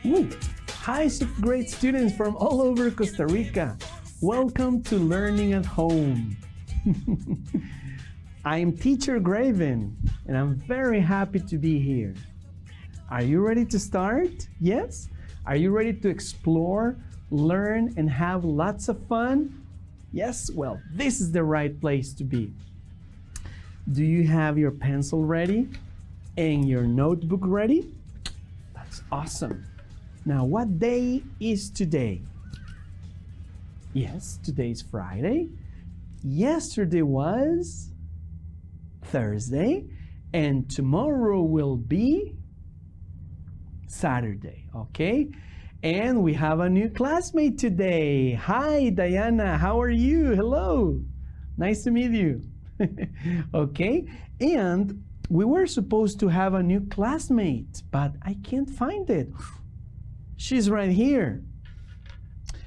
Ooh. Hi, 6th grade students from all over Costa Rica. Welcome to Learning at Home. I'm teacher Greivin, and I'm very happy to be here. Are you ready to start? Yes? Are you ready to explore, learn, and have lots of fun? Yes? Well, this is the right place to be. Do you have your pencil ready and your notebook ready? That's awesome. Now, what day is today? Yes, today's Friday. Yesterday was Thursday, and tomorrow will be Saturday, okay? And we have a new classmate today. Hi, Diana, how are you? Hello, nice to meet you. Okay, and we were supposed to have a new classmate, but I can't find it. She's right here.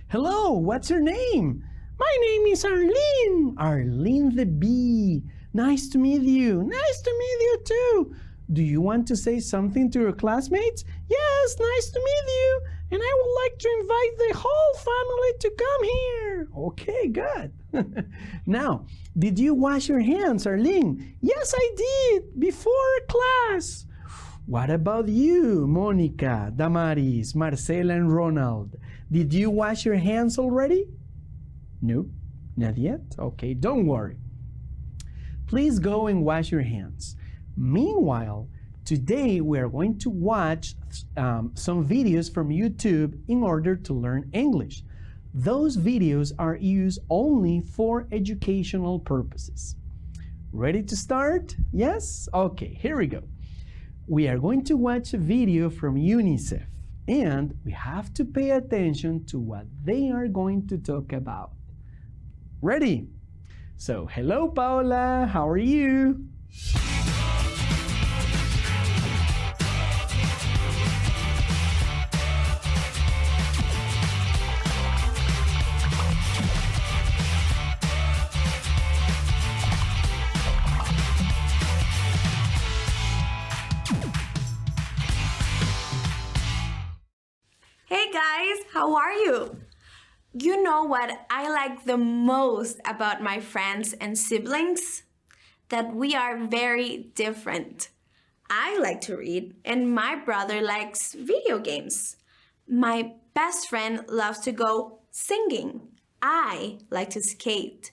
Hello, what's your name? My name is Arlene. Arlene the bee. Nice to meet you. Nice to meet you too. Do you want to say something to your classmates? Yes, nice to meet you. And I would like to invite the whole family to come here. Okay, good. Now, did you wash your hands, Arlene? Yes, I did, before class. What about you, Monica, Damaris, Marcela, and Ronald? Did you wash your hands already? No, not yet? Okay, don't worry. Please go and wash your hands. Meanwhile, today we are going to watch some videos from YouTube in order to learn English. Those videos are used only for educational purposes. Ready to start? Yes? Okay, here we go. We are going to watch a video from UNICEF, and we have to pay attention to what they are going to talk about. Ready? So, hello Paola, how are you? Hey guys, how are you? You know what I like the most about my friends and siblings? That we are very different. I like to read and my brother likes video games. My best friend loves to go singing. I like to skate.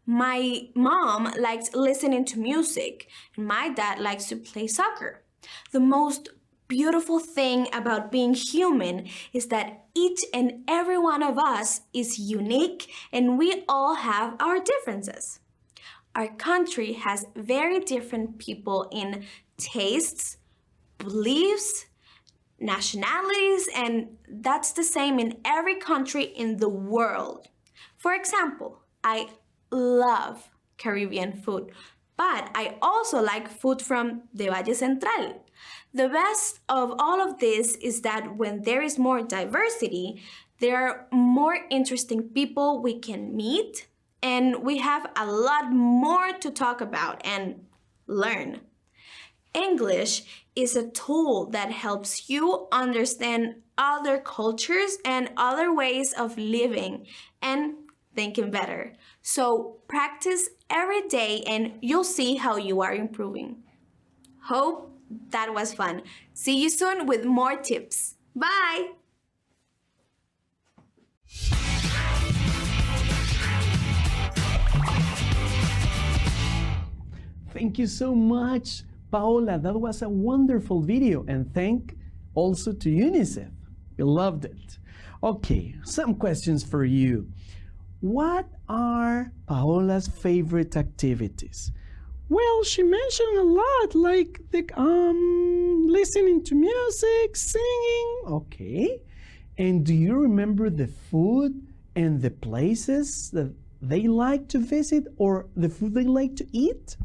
My mom likes listening to music and my dad likes to play soccer. The most beautiful thing about being human is that each and every one of us is unique and we all have our differences. Our country has very different people in tastes, beliefs, nationalities, and that's the same in every country in the world. For example, I love Caribbean food, but I also like food from the Valle Central. The best of all of this is that when there is more diversity, there are more interesting people we can meet, and we have a lot more to talk about and learn. English is a tool that helps you understand other cultures and other ways of living and thinking better. So practice every day and you'll see how you are improving. Hope that was fun. See you soon with more tips. Bye! Thank you so much, Paola. That was a wonderful video, and thank also to UNICEF. We loved it. Okay, some questions for you. What are Paola's favorite activities? Well, she mentioned a lot, like listening to music, singing. Okay. And do you remember the food and the places that they like to visit or the food they like to eat?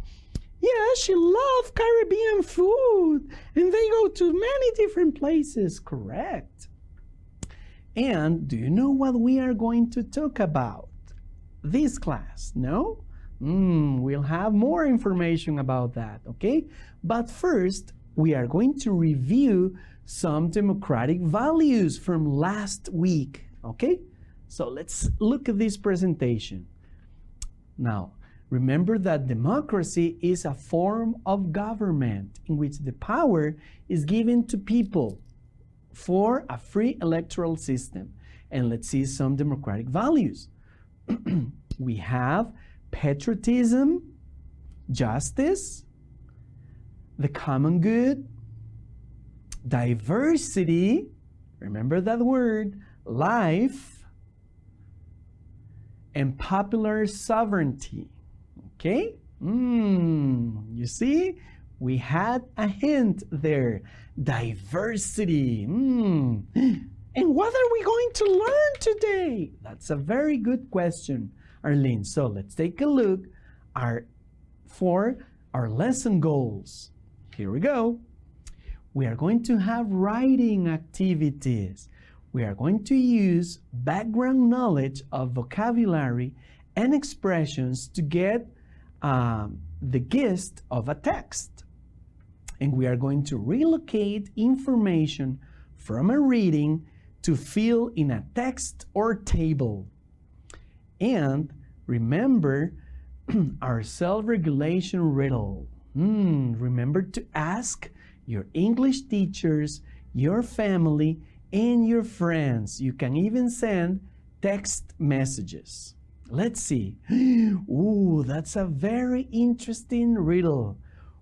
Yeah, she loves Caribbean food and they go to many different places, correct? And do you know what we are going to talk about this class? No? We'll have more information about that, okay? But first, we are going to review some democratic values from last week, okay? So let's look at this presentation. Now, remember that democracy is a form of government in which the power is given to people for a free electoral system. And let's see some democratic values. We have patriotism, justice, the common good, diversity, remember that word, life, and popular sovereignty. Okay? You see, we had a hint there. Diversity. And what are we going to learn today? That's a very good question, Arlene. So let's take a look for our lesson goals. Here we go. We are going to have writing activities. We are going to use background knowledge of vocabulary and expressions to get the gist of a text. And we are going to relocate information from a reading to fill in a text or table. And remember our self-regulation riddle. Remember to ask your English teachers, your family, and your friends. You can even send text messages. Let's see. Ooh, that's a very interesting riddle.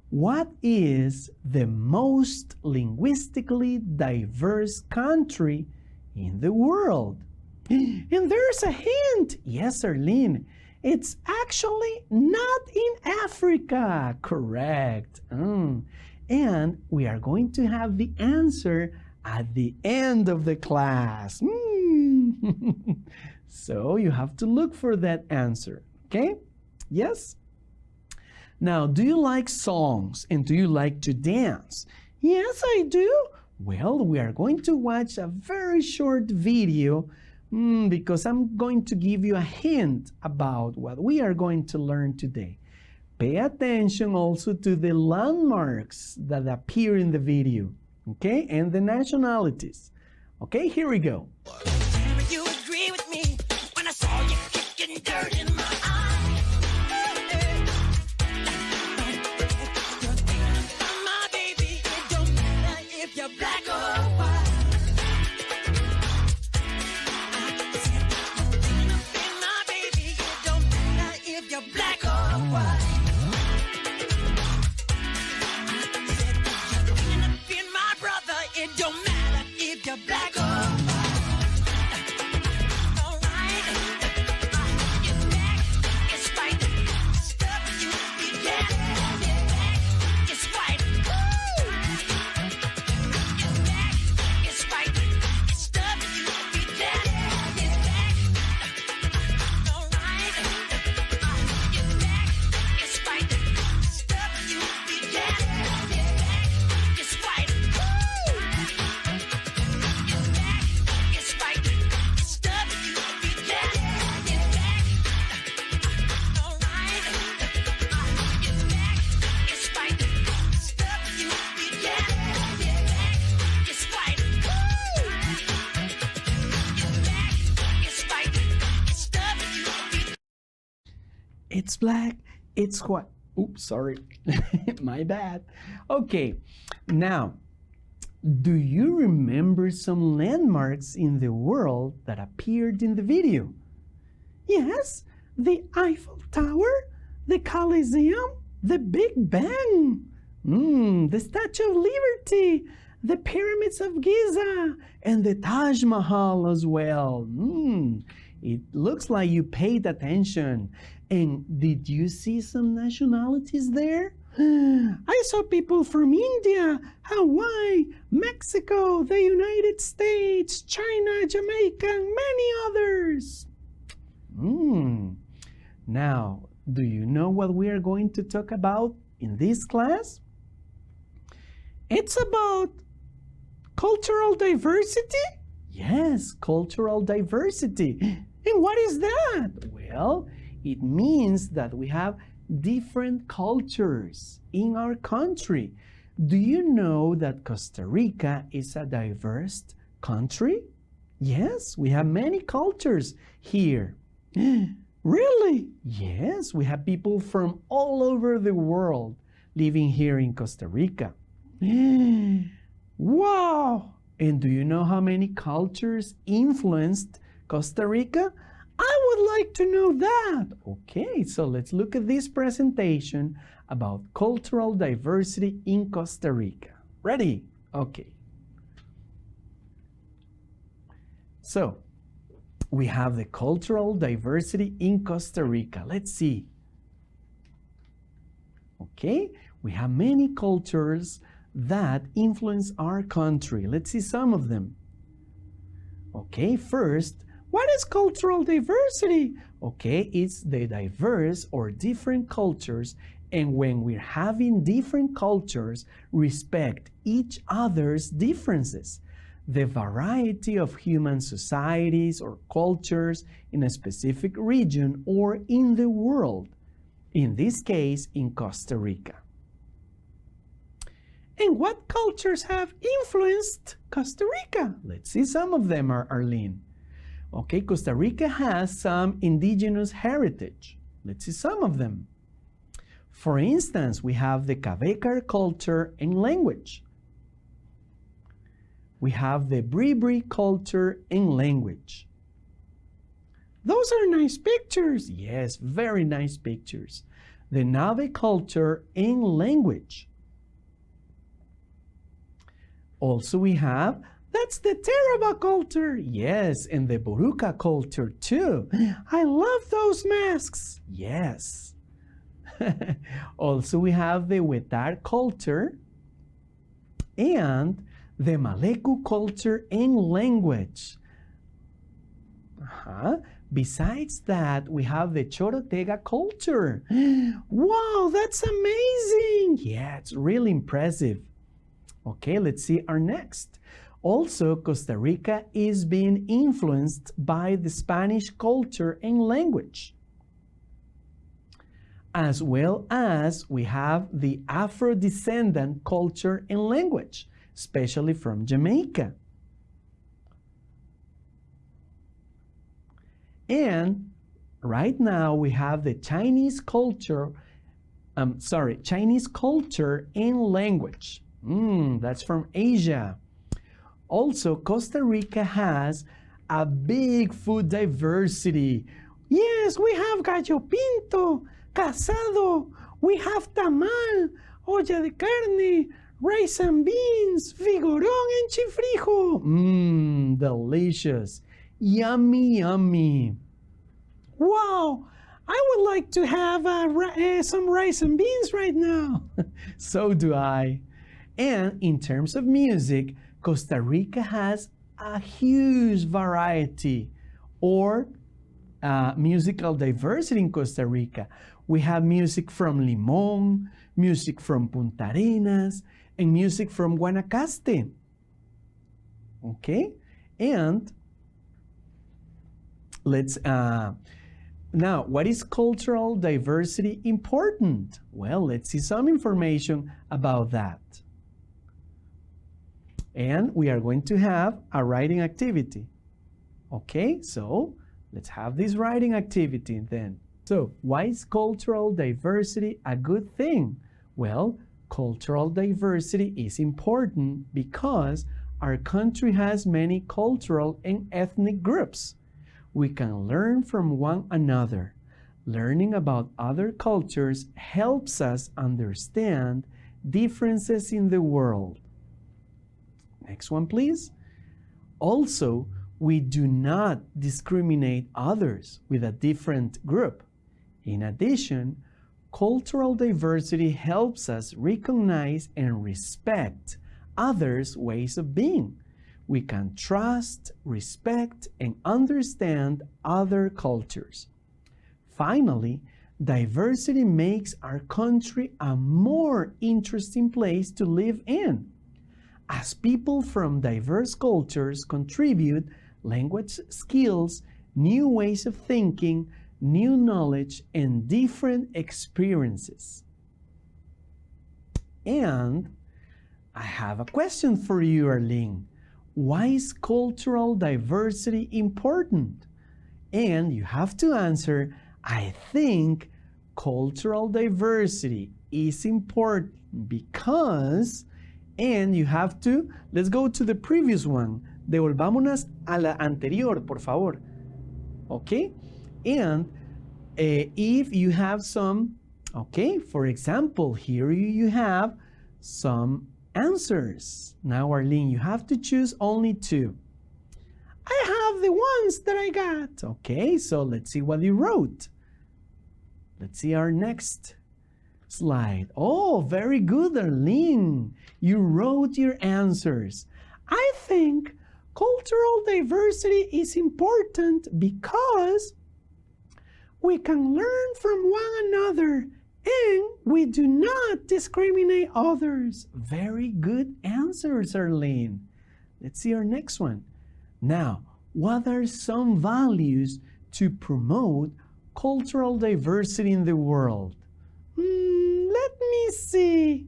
What is the most linguistically diverse country in the world? And there's a hint. Yes, Arlene. It's actually not in Africa. Correct. And we are going to have the answer at the end of the class. So you have to look for that answer, okay? Yes? Now, do you like songs and do you like to dance? Yes, I do. Well, we are going to watch a very short video because I'm going to give you a hint about what we are going to learn today. Pay attention also to the landmarks that appear in the video, okay? And the nationalities. Okay, here we go. You agree with me when I saw you kicking dirt in my eye. My baby, it don't matter if you're black or white. My baby, it don't matter if you're black or white. My brother, it don't matter if you're black or white. It's black, it's white. Oops, sorry. My bad. Okay, now, do you remember some landmarks in the world that appeared in the video? Yes, the Eiffel Tower, the Colosseum, the Big Ben, the Statue of Liberty, the Pyramids of Giza, and the Taj Mahal as well. It looks like you paid attention. And did you see some nationalities there? I saw people from India, Hawaii, Mexico, the United States, China, Jamaica, and many others. Now, do you know what we are going to talk about in this class? It's about cultural diversity? Yes, cultural diversity. And what is that? Well, it means that we have different cultures in our country. Do you know that Costa Rica is a diverse country? Yes, we have many cultures here. Really? Yes, we have people from all over the world living here in Costa Rica. Wow! And do you know how many cultures influenced Costa Rica? I would like to know that. Okay, so let's look at this presentation about cultural diversity in Costa Rica. Ready? Okay. So, we have the cultural diversity in Costa Rica. Let's see. Okay, we have many cultures that influence our country. Let's see some of them. Okay, first, what is cultural diversity? Okay, it's the diverse or different cultures, and when we're having different cultures, respect each other's differences. The variety of human societies or cultures in a specific region or in the world, in this case, in Costa Rica. And what cultures have influenced Costa Rica? Let's see some of them, Arlene. Okay, Costa Rica has some indigenous heritage. Let's see some of them. For instance, we have the Cabecar culture and language. We have the Bribri culture and language. Those are nice pictures. Yes, very nice pictures. The Nave culture and language. Also we have, that's the Teraba culture. Yes, and the Boruca culture too. I love those masks. Yes. Also we have the Wetar culture and the Maleku culture and language. Besides that, we have the Chorotega culture. Wow, that's amazing. Yeah, it's really impressive. Okay, let's see our next. Also, Costa Rica is being influenced by the Spanish culture and language. As well as we have the Afro-descendant culture and language, especially from Jamaica. And right now we have the Chinese culture, Chinese culture and language. That's from Asia. Also, Costa Rica has a big food diversity. Yes, we have gallo pinto, casado, we have tamal, olla de carne, rice and beans, vigorón and chifrijo. Delicious. Yummy, yummy. Wow, I would like to have some rice and beans right now. So do I. And in terms of music, Costa Rica has a huge variety or musical diversity in Costa Rica. We have music from Limón, music from Punta Arenas, and music from Guanacaste. Okay? And let's, now, what is cultural diversity important? Well, let's see some information about that. And we are going to have a writing activity. Okay, so let's have this writing activity then. So, why is cultural diversity a good thing? Well, cultural diversity is important because our country has many cultural and ethnic groups. We can learn from one another. Learning about other cultures helps us understand differences in the world. Next one, please. Also, we do not discriminate others with a different group. In addition, cultural diversity helps us recognize and respect others' ways of being. We can trust, respect, and understand other cultures. Finally, diversity makes our country a more interesting place to live in. As people from diverse cultures contribute language skills, new ways of thinking, new knowledge, and different experiences. And I have a question for you, Arlene. Why is cultural diversity important? And you have to answer, I think cultural diversity is important because, and you have to, let's go to the previous one. Devolvámonos a la anterior, por favor. Okay? And if you have some, okay, for example, here you have some answers. Now, Arlene, you have to choose only two. I have the ones that I got. Okay, so let's see what you wrote. Let's see our next slide. Oh, very good, Arlene. You wrote your answers. I think cultural diversity is important because we can learn from one another and we do not discriminate others. Very good answers, Arlene. Let's see our next one. Now, what are some values to promote cultural diversity in the world? Let me see.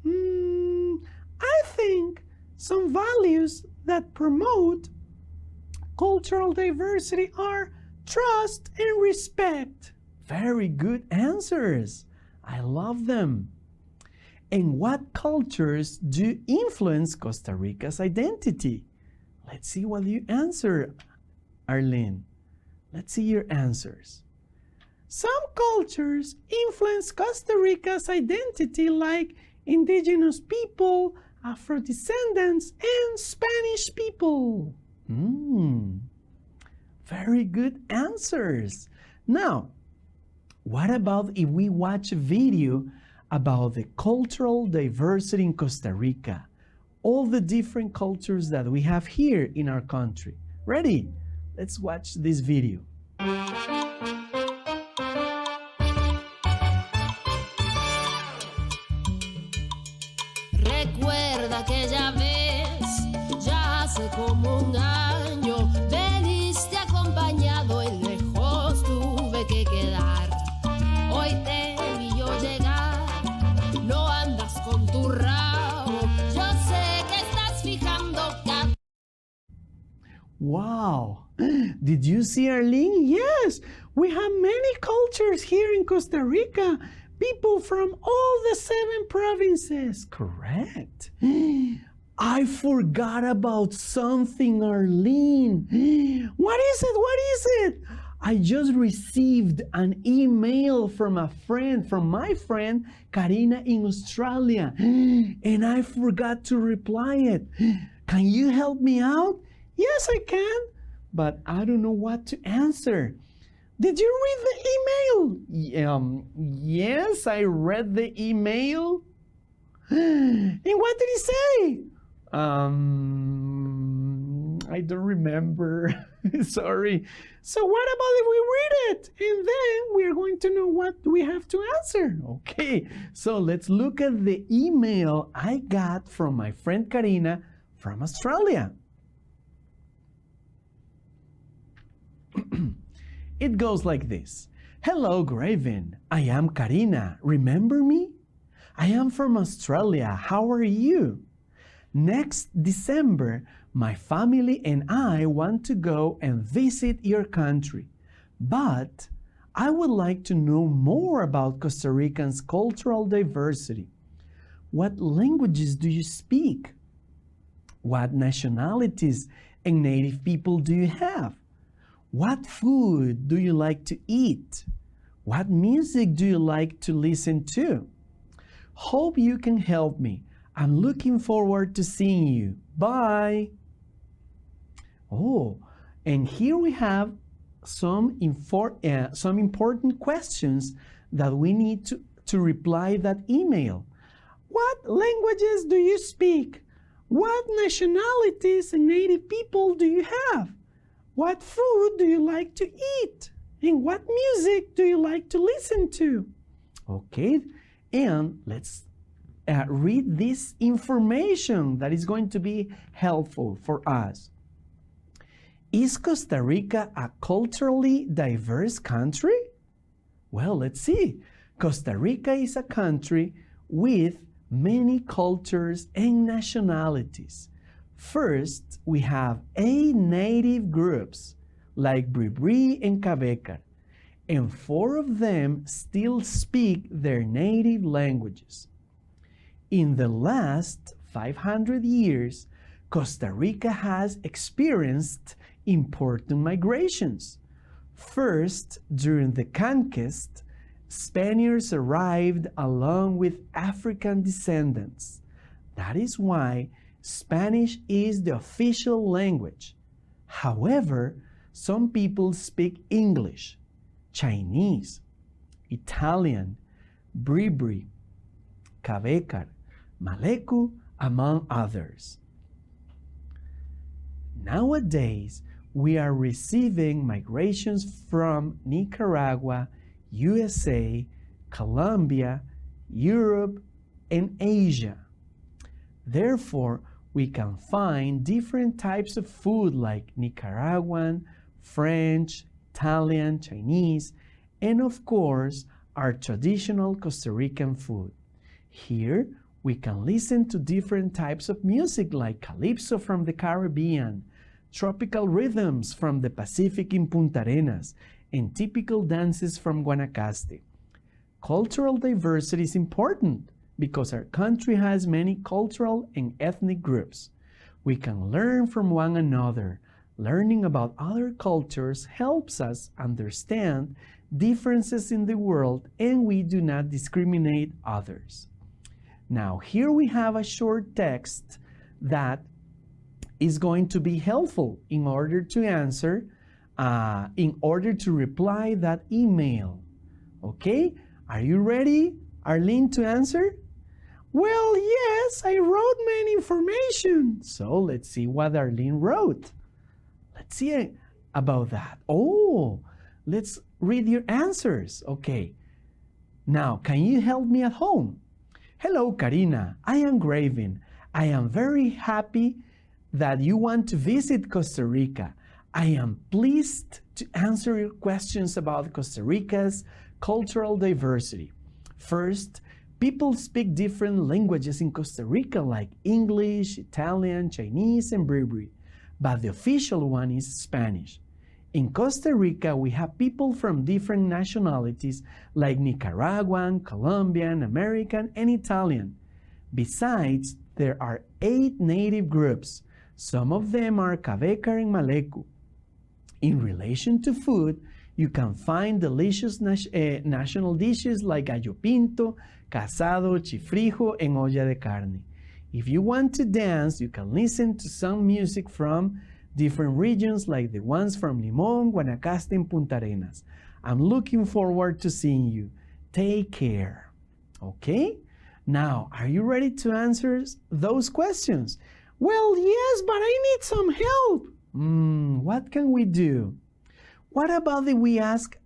I think some values that promote cultural diversity are trust and respect. Very good answers. I love them. And what cultures do influence Costa Rica's identity? Let's see what you answer, Arlene. Let's see your answers. Some cultures influence Costa Rica's identity, like indigenous people, Afro-descendants, and Spanish people. Very good answers. Now, what about if we watch a video about the cultural diversity in Costa Rica? All the different cultures that we have here in our country. Ready? Let's watch this video. Recuerda aquella vez, ya hace como un año, veniste acompañado y lejos tuve que quedar. Hoy te vi yo llegar, no andas con tu rabo, yo sé que estás fijando que... Wow! Did you see, Arlene? Yes! We have many cultures here in Costa Rica. People from all the 7 provinces. Correct. I forgot about something, Arlene. What is it? What is it? I just received an email from my friend, Karina in Australia, and I forgot to reply it. Can you help me out? Yes, I can, but I don't know what to answer. Did you read the email? Yes, I read the email. And what did he say? I don't remember. Sorry. So what about if we read it? And then we're going to know what we have to answer. Okay, so let's look at the email I got from my friend Karina from Australia. It goes like this. Hello, Greivin. I am Karina. Remember me? I am from Australia. How are you? Next December, my family and I want to go and visit your country. But I would like to know more about Costa Ricans' cultural diversity. What languages do you speak? What nationalities and native people do you have? What food do you like to eat? What music do you like to listen to? Hope you can help me. I'm looking forward to seeing you. Bye. Oh, and here we have some important questions that we need to reply that email. What languages do you speak? What nationalities and native people do you have? What food do you like to eat? And what music do you like to listen to? Okay, and let's read this information that is going to be helpful for us. Is Costa Rica a culturally diverse country? Well, let's see. Costa Rica is a country with many cultures and nationalities. First, we have 8 native groups, like Bribri and Cabécar, and 4 of them still speak their native languages. In the last 500 years, Costa Rica has experienced important migrations. First, during the conquest, Spaniards arrived along with African descendants. That is why Spanish is the official language. However, some people speak English, Chinese, Italian, Bribri, Cabécar, Maleku, among others. Nowadays, we are receiving migrations from Nicaragua, USA, Colombia, Europe, and Asia. Therefore, we can find different types of food like Nicaraguan, French, Italian, Chinese, and of course, our traditional Costa Rican food. Here, we can listen to different types of music like calypso from the Caribbean, tropical rhythms from the Pacific in Punta Arenas, and typical dances from Guanacaste. Cultural diversity is important because our country has many cultural and ethnic groups. We can learn from one another. Learning about other cultures helps us understand differences in the world, and we do not discriminate others. Now, here we have a short text that is going to be helpful in order to answer, in order to reply that email. Okay? Are you ready, Arlene, to answer? Well, yes, I wrote many information. So let's see what Arlene wrote. Let's see about that. Oh, let's read your answers. Okay. Now, can you help me at home? Hello, Karina. I am Greivin. I am very happy that you want to visit Costa Rica. I am pleased to answer your questions about Costa Rica's cultural diversity. First, people speak different languages in Costa Rica like English, Italian, Chinese, and Bribri, but the official one is Spanish. In Costa Rica, we have people from different nationalities like Nicaraguan, Colombian, American, and Italian. Besides, there are 8 native groups. Some of them are Cabécar and Maleku. In relation to food, you can find delicious national dishes like gallo pinto, casado, chifrijo, and olla de carne. If you want to dance, you can listen to some music from different regions like the ones from Limón, Guanacaste, and Punta Arenas. I'm looking forward to seeing you. Take care. Okay? Now, are you ready to answer those questions? Well, yes, but I need some help. What can we do? What about if we ask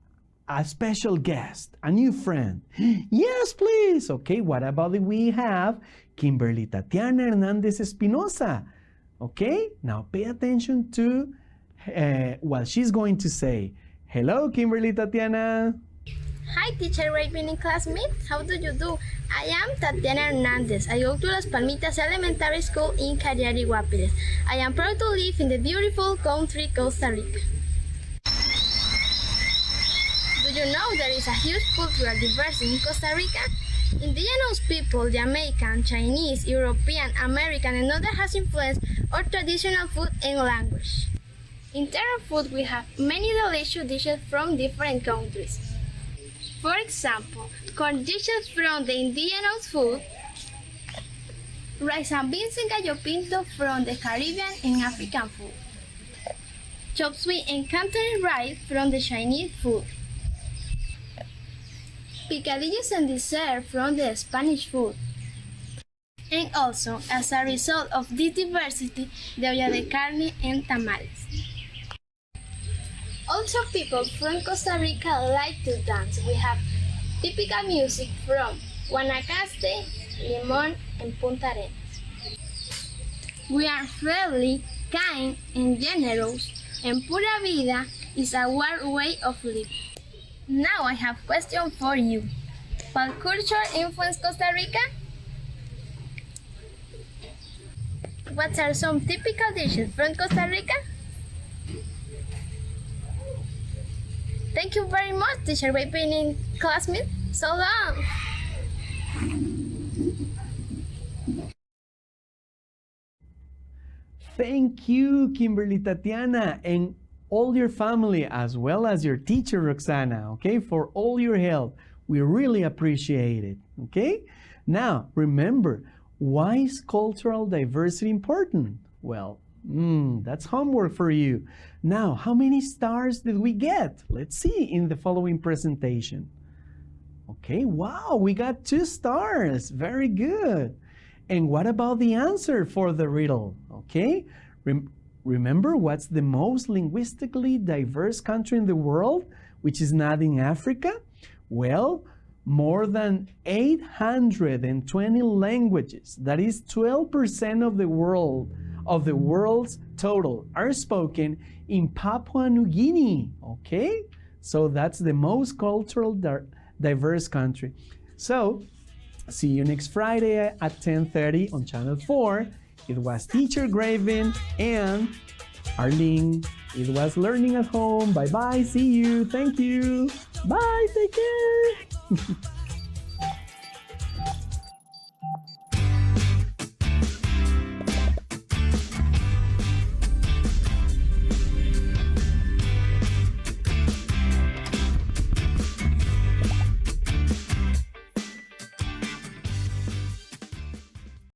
a special guest, a new friend? Yes, please. Okay, what about if we have Kimberly Tatiana Hernandez Espinosa? Okay, now pay attention to what she's going to say. Hello, Kimberly Tatiana. Hi, teacher Greivin and classmates. How do you do? I am Tatiana Hernandez. I go to Las Palmitas Elementary School in Cariari, Guapiles. I am proud to live in the beautiful country, Costa Rica. Do you know there is a huge cultural diversity in Costa Rica? Indigenous people, Jamaican, Chinese, European, American, and others has influenced our traditional food and language. In terms of food, we have many delicious dishes from different countries. For example, corn dishes from the indigenous food, rice and beans and gallo pinto from the Caribbean and African food, chop suey and Cantonese rice from the Chinese food, picadillos and dessert from the Spanish food. And also, as a result of this diversity, the olla de carne and tamales. Also, people from Costa Rica like to dance. We have typical music from Guanacaste, Limón, and Punta Arenas. We are friendly, kind, and generous, and pura vida is our way of living. Now I have a question for you. What culture influenced Costa Rica? what are some typical dishes from Costa Rica? Thank you very much, teacher, by being in classmate so long. Thank you, Kimberly Tatiana, and all your family, as well as your teacher, Roxana, okay, for all your help. We really appreciate it, okay? Now, remember, why is cultural diversity important? Well, that's homework for you. Now, how many stars did we get? Let's see in the following presentation. Okay, wow, we got 2 stars. Very good. And what about the answer for the riddle? Okay, remember what's the most linguistically diverse country in the world, which is not in Africa? Well, more than 820 languages, that is 12% of the world's total, are spoken in Papua New Guinea, okay? So that's the most cultural diverse country. So, see you next Friday at 10:30 on Channel 4. It was Teacher Greivin and Arlene. It was Learning at Home. Bye-bye. See you. Thank you. Bye. Take care.